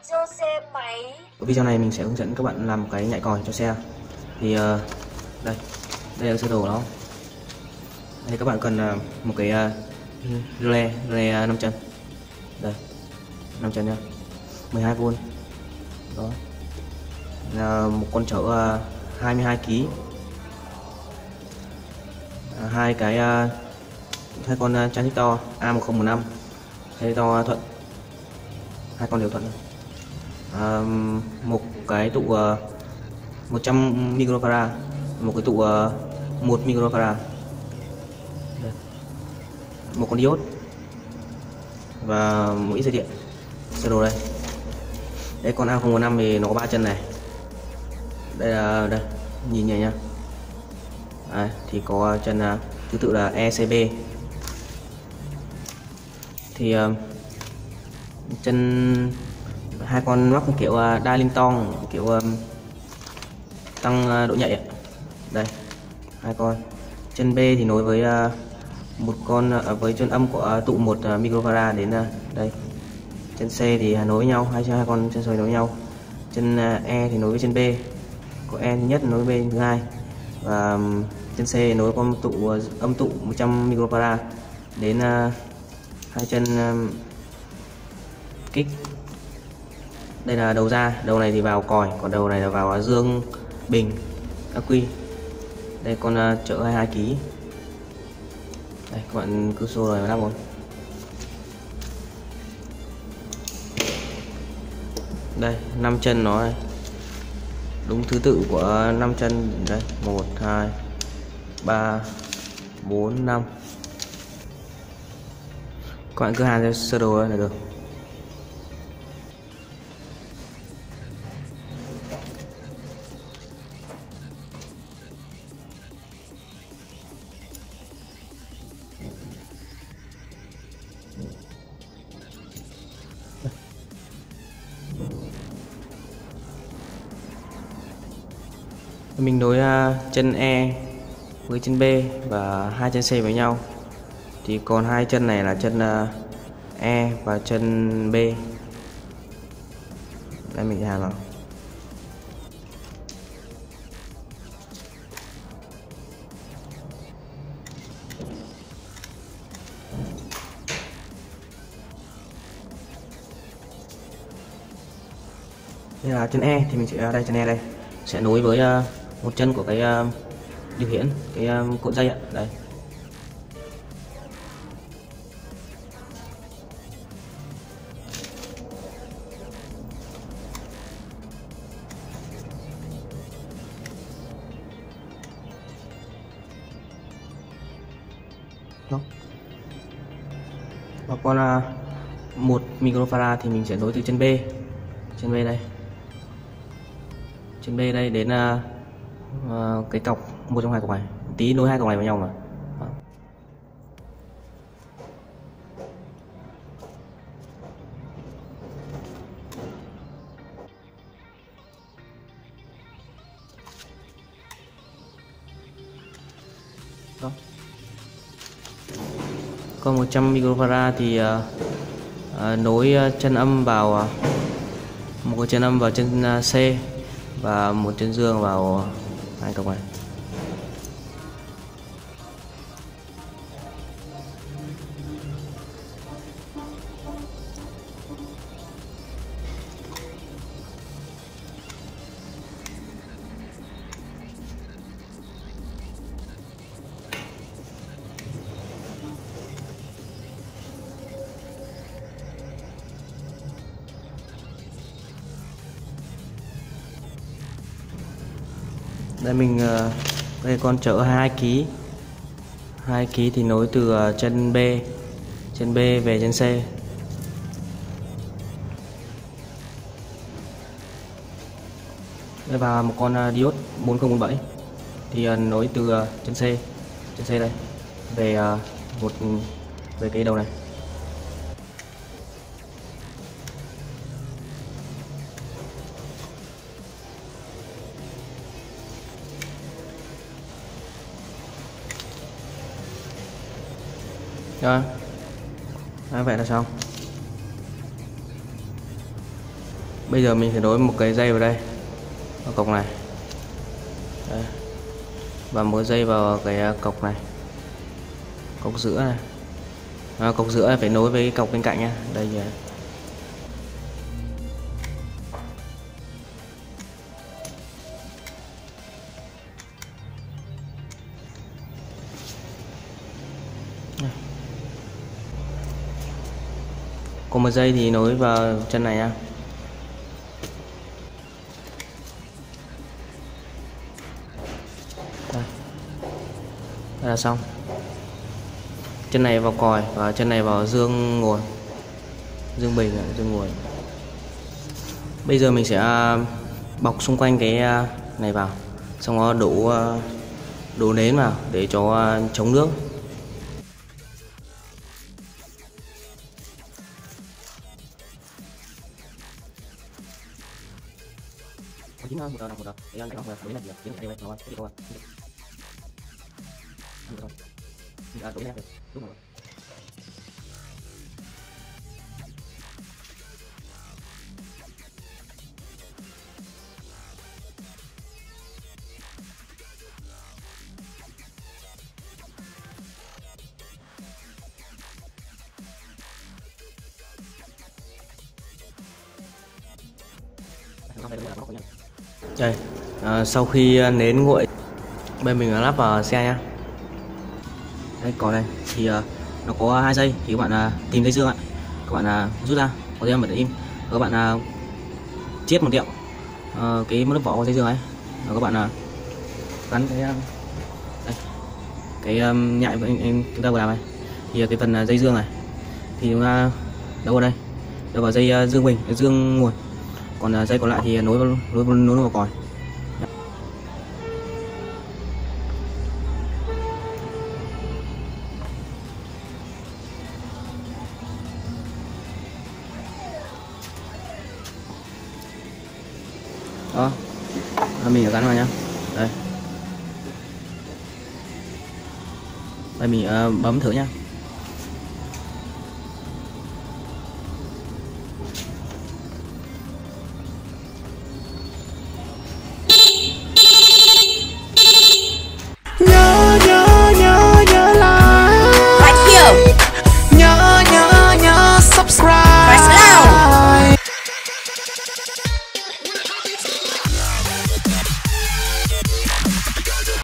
cho xe máy. Ở video này mình sẽ hướng dẫn các bạn làm một cái nhạy còi cho xe. Thì đây là sơ đồ của nó. Đây các bạn cần một cái relay 5 chân. Đây 5 chân nha, 12V. Đó là một con chở 22 kg, hai con transistor A1015 transistor thuận, hai con đều thuận. Một cái tụ 100 microfarad, một cái tụ 1 microfarad, một con diode và một ít dây điện. Sơ đồ đây. Đây con A015 thì nó có 3 chân này. Đây nhìn nhẹ nhá. Thì có chân thứ tự là ECB. Thì chân hai con móc kiểu Darlington, kiểu tăng độ nhạy ấy. Đây hai con. Chân B thì nối với một con với chân âm của tụ 1 microfarad đến đây. Chân C thì nối với nhau, hai con chân sợi nối với nhau. Chân E thì nối với chân B, có E thứ nhất nối với B thứ hai, và chân C nối con tụ âm tụ 100 microfarad đến hai chân kích. Đây là đầu ra, đầu này thì vào còi, còn đầu này là vào dương bình ắc quy. Đây con chở 22 kg. Đây các bạn cứ xô rồi lắp luôn. Đây 5 chân nó đây. Đúng thứ tự của 5 chân đây, 1 2 3 4 5. Các bạn cứ hàn theo sơ đồ là được. Mình nối chân E với chân B và hai chân C với nhau. Thì còn hai chân này là chân E và chân B. Đây mình hàn vào. Đây là chân E thì mình sẽ đây, chân E đây sẽ nối với một chân của cái điều khiển, cái cuộn dây ạ. Đây. Đó. Và con 1 microfarad thì mình sẽ nối từ chân B. Chân B đây. Chân B đây đến cái cọc, một trong hai cọc này, tí nối hai cọc này với nhau mà. Đó. Còn 100 microfarad thì nối chân âm vào một cái chân âm vào chân C và một chân dương vào hai cọc này. Đây mình đây con chở 22 kg. 2 kg thì nối từ chân B về chân C. Đây và một con diode 4047 thì nối từ chân C đây về về cái đầu này. Rồi, vậy là xong. Bây giờ mình sẽ nối một cái dây vào đây, vào cọc này. Đây. Và một dây vào cái cọc này, cọc giữa này. Cọc giữa phải nối với cọc bên cạnh nha. Đây giờ. Còn một dây thì nối vào chân này nha. Đây. Đây là xong. Chân này vào còi và chân này vào dương nguồn, dương bình, dương nguồn. Bây giờ mình sẽ bọc xung quanh cái này vào, xong đó đổ nến vào để cho chống nước. Đây, sau khi nến nguội, bên mình lắp vào xe nhá. Đây, có đây thì nó có 2 dây, thì các bạn tìm dây dương ạ, các bạn rút ra, có dây bật im, các bạn chiết một điệu cái lớp vỏ của dây dương ấy, và các bạn gắn cái đây, cái nhại chúng ta vừa làm này, thì cái phần dây dương này thì chúng ta đâu vào đây, đâu vào dây dương bình, dương nguồn, còn dây còn lại thì nối vào còi. Đó, mình gắn vào nhá. Đây mình bấm thử nhá.